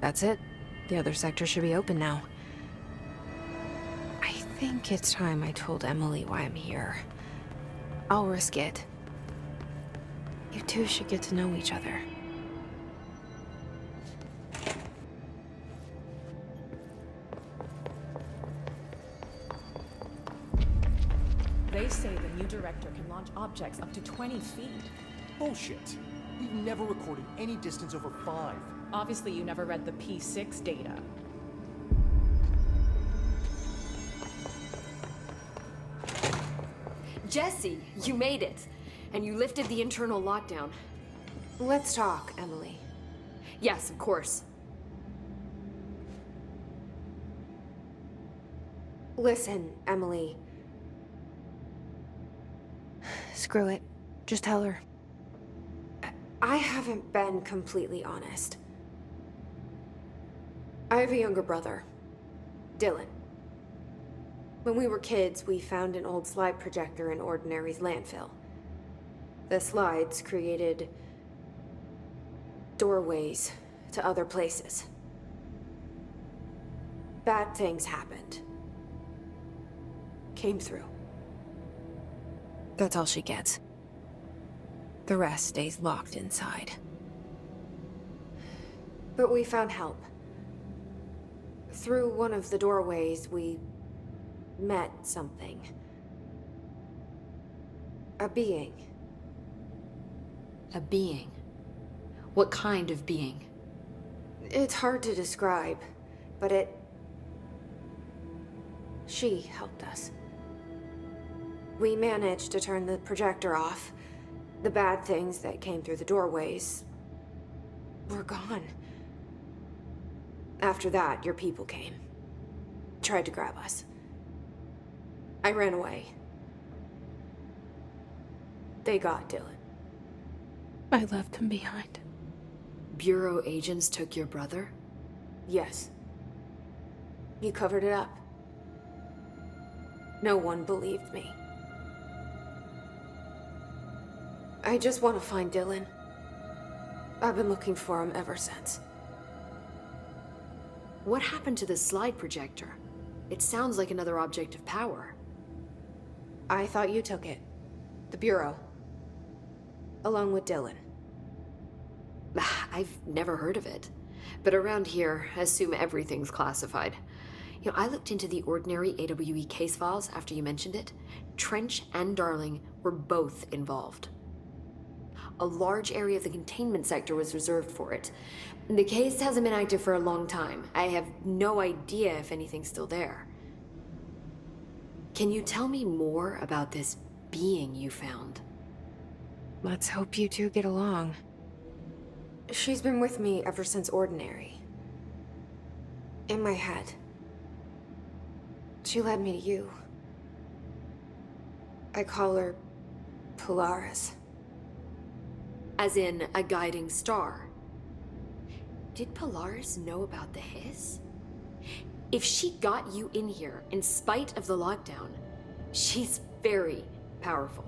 That's it. The other sector should be open now. I think it's time I told Emily why I'm here. I'll risk it. You two should get to know each other. They say the new director can launch objects up to 20 feet. Bullshit. We've never recorded any distance over 5. Obviously, you never read the P6 data. Jesse, you made it. And you lifted the internal lockdown. Let's talk, Emily. Yes, of course. Listen, Emily. Screw it. Just tell her. I haven't been completely honest. I have a younger brother, Dylan. When we were kids, we found an old slide projector in Ordinary's landfill. The slides created doorways to other places. Bad things happened. Came through. That's all she gets. The rest stays locked inside. But we found help. Through one of the doorways, we met something. A being. A being? What kind of being? It's hard to describe, but she helped us. We managed to turn the projector off. The bad things that came through the doorways were gone. After that, your people came. Tried to grab us. I ran away. They got Dylan. I left him behind. Bureau agents took your brother? Yes. You covered it up. No one believed me. I just want to find Dylan. I've been looking for him ever since. What happened to the slide projector? It sounds like another object of power. I thought you took it. The Bureau. Along with Dylan. I've never heard of it. But around here, I assume everything's classified. You know, I looked into the Ordinary AWE case files after you mentioned it. Trench and Darling were both involved. A large area of the containment sector was reserved for it. The case hasn't been active for a long time. I have no idea if anything's still there. Can you tell me more about this being you found? Let's hope you two get along. She's been with me ever since Ordinary. In my head. She led me to you. I call her Polaris. As in, a guiding star. Did Polaris know about the hiss? If she got you in here in spite of the lockdown, she's very powerful.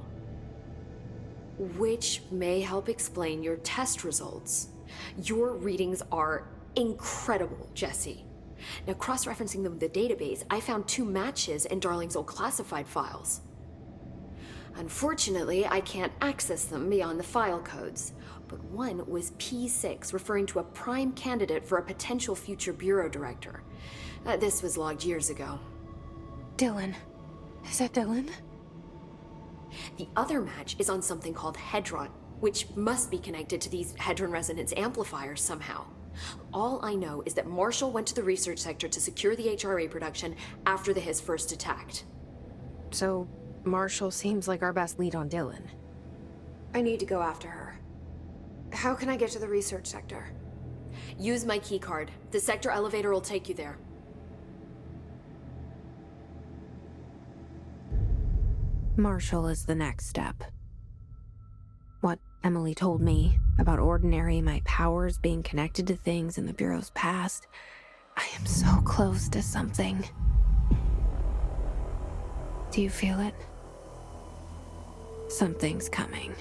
Which may help explain your test results. Your readings are incredible, Jesse. Now, cross-referencing them with the database, I found 2 matches in Darling's old classified files. Unfortunately, I can't access them beyond the file codes, but one was P6, referring to a prime candidate for a potential future bureau director. This was logged years ago. Dylan. Is that Dylan? The other match is on something called Hedron, which must be connected to these Hedron resonance amplifiers somehow. All I know is that Marshall went to the research sector to secure the HRA production after the hiss first attacked. So, Marshall seems like our best lead on Dylan. I need to go after her. How can I get to the research sector? Use my keycard. The sector elevator will take you there. Marshall is the next step. What Emily told me about Ordinary, my powers being connected to things in the Bureau's past. I am so close to something. Do you feel it? Something's coming.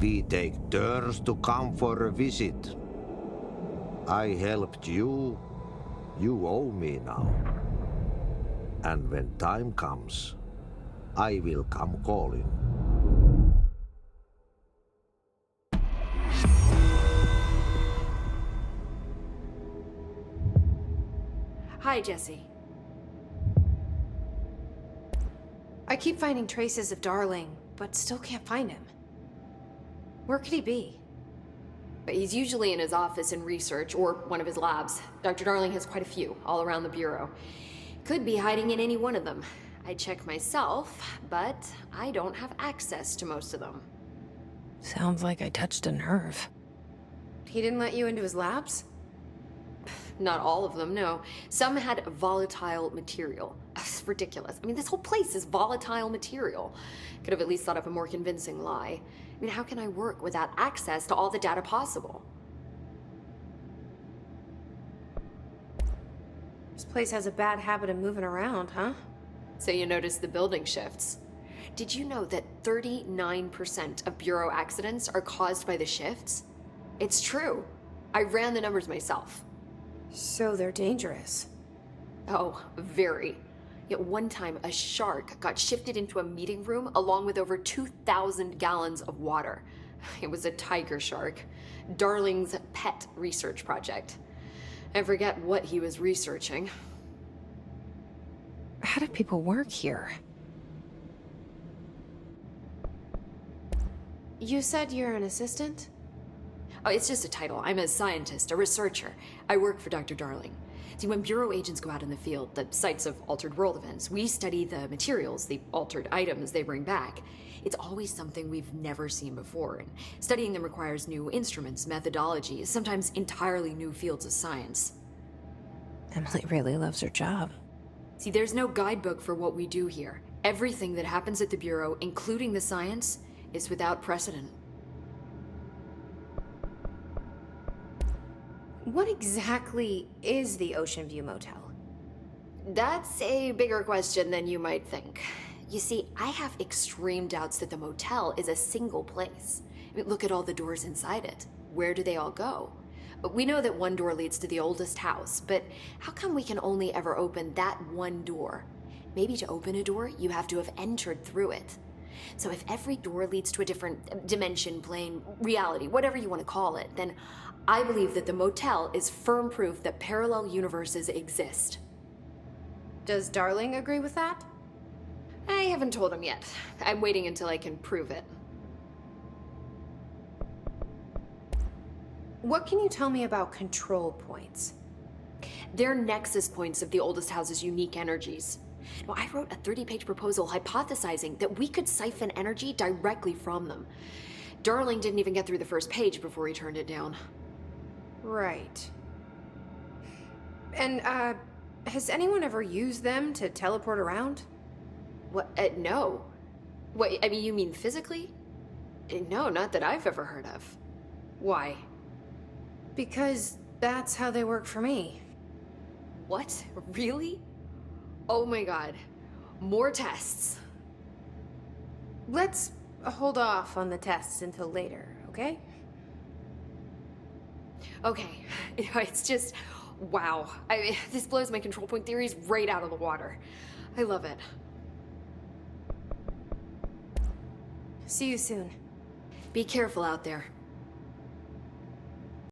We take turns to come for a visit. I helped you. You owe me now. And when time comes, I will come calling. Hi, Jesse. I keep finding traces of Darling, but still can't find him. Where could he be? But he's usually in his office in research or one of his labs. Dr. Darling has quite a few all around the Bureau. Could be hiding in any one of them. I check myself, but I don't have access to most of them. Sounds like I touched a nerve. He didn't let you into his labs? Not all of them, no. Some had volatile material. It's ridiculous. I mean, this whole place is volatile material. Could have at least thought up a more convincing lie. I mean, how can I work without access to all the data possible? This place has a bad habit of moving around, huh? So you notice the building shifts. Did you know that 39% of Bureau accidents are caused by the shifts? It's true. I ran the numbers myself. So they're dangerous. Oh, very. Yet one time, a shark got shifted into a meeting room along with over 2,000 gallons of water. It was a tiger shark. Darling's pet research project. I forget what he was researching. How do people work here? You said you're an assistant? Oh, it's just a title. I'm a scientist, a researcher. I work for Dr. Darling. See, when Bureau agents go out in the field, the sites of altered world events, we study the materials, the altered items they bring back. It's always something we've never seen before, and studying them requires new instruments, methodologies, sometimes entirely new fields of science. Emily really loves her job. See, there's no guidebook for what we do here. Everything that happens at the Bureau, including the science, is without precedent. What exactly is the Ocean View Motel? That's a bigger question than you might think. You see, I have extreme doubts that the motel is a single place. I mean, look at all the doors inside it. Where do they all go? We know that one door leads to the oldest house, but how come we can only ever open that one door? Maybe to open a door, you have to have entered through it. So if every door leads to a different dimension, plane, reality, whatever you want to call it, then I believe that the motel is firm proof that parallel universes exist. Does Darling agree with that? I haven't told him yet. I'm waiting until I can prove it. What can you tell me about control points? They're nexus points of the oldest house's unique energies. Now, I wrote a 30-page proposal hypothesizing that we could siphon energy directly from them. Darling didn't even get through the first page before he turned it down. Right. And, has anyone ever used them to teleport around? What? No. What, I mean, you mean physically? No, not that I've ever heard of. Why? Because that's how they work for me. What? Really? Oh my god. More tests. Let's hold off on the tests until later, okay? Okay. It's just, wow. This blows my control point theories right out of the water. I love it. See you soon. Be careful out there.